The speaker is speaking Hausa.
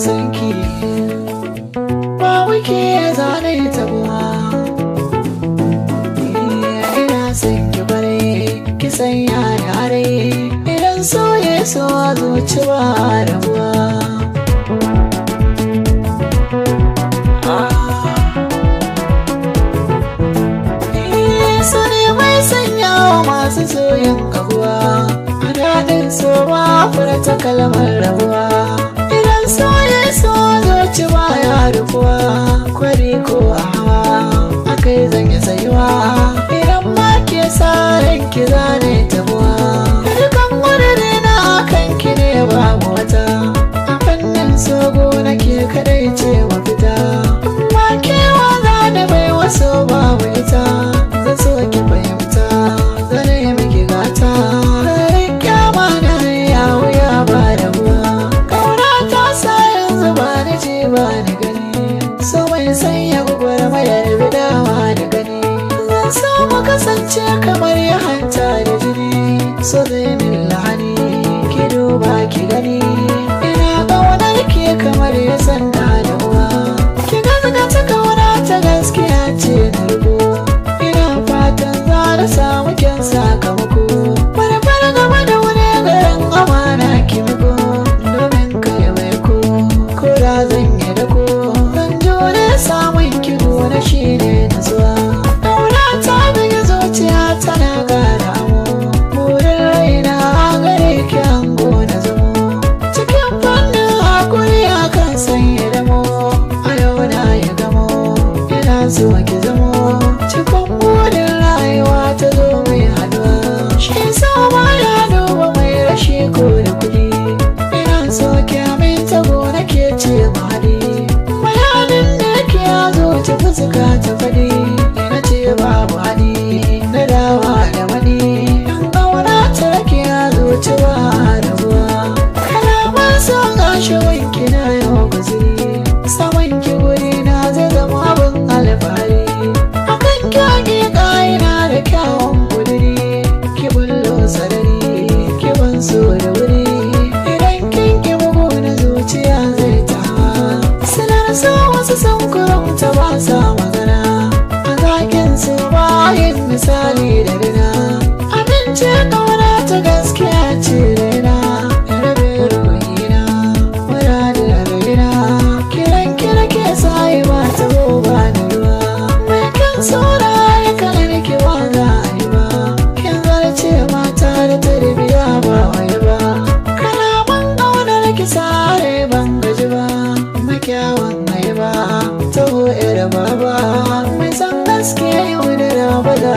san ki ba wake zane tabuwa. Ina son ki bare ki sanya yare idan so ya so a zuci ba rabuwa. So ne mai sanya wa masu soyin kabuwa, a daɗin so ba furta kalmar rabuwa. Idan so ya so zuci ba ya rufuwa, kwari ko a hawa akai zanye sayuwa. Idan ma ke sa ranki zane tabuwa, dukan wurare na kan ki ne babu wata. A fannin sogo nake kadai ce mafita, ma kewa za da bai waso babu ita. Zan so ki fahimta zane miki gata, kyama na ya wuya ba da ruwa. Kauna ta sa yanzu ba ni ji ba ni gani, so mai sanya gwagwarmayar bidawa da gani. Zan so mu kasance kamar ya hanta da jini, so zai min lahani ki duba ki gani. Ina ƙaunar ki kamar ya sanda da uwa, ki gazgata kauna ta gaskiya ce na rubo. Ina fatan za na samu kyan sakamako, farfar gaba da wani garin amana ki muku. Domin kai mai ko da zan yi da ko zan jure samun ki gona shi ne nutsuwa. Ƙauna ta bugi zuciya tana gara amo, burin raina gare ki ango na zamo. Cikin fannin hakuri akan sanya damo, a yau na yi gamo ina so ki zamo. Cikin burin rayuwa ta zo mai haduwa, shi sa ba ya duba mai rashi ko da kudi. Ina so ki aminta gona ke ce mahadi, bayanin da ke yazo ta fuska ta fadi. Ina ce babu hadi na dawa da mani, in ƙauna ta rake yazo ci ba rabuwa. Kalaman son gashi wanki na yau guziri, saman ki wuri na zai zama abin alfahari. Kyage ƙa'ina da kyawun kudiri, ki bullo sarari ki ban so da wuri. Idan kin ki bugu na zuciya zai tawa, sanar so wasu sun kurumta ba sa magana. A zakin su bayin misali da rina, amince ƙauna ta gaskiya ce raina. Rabe ruhina muradin raina, kiran kira ke sai ba ta ba da ruwa. Mai kan saura ki wanda ai ba, kin zarce mata da tarbiya ba wai ba. Kalaman ƙaunar ki sare ban gaji ba, makyawan ai ba taho ira baba. Mai san gaske yau da ba da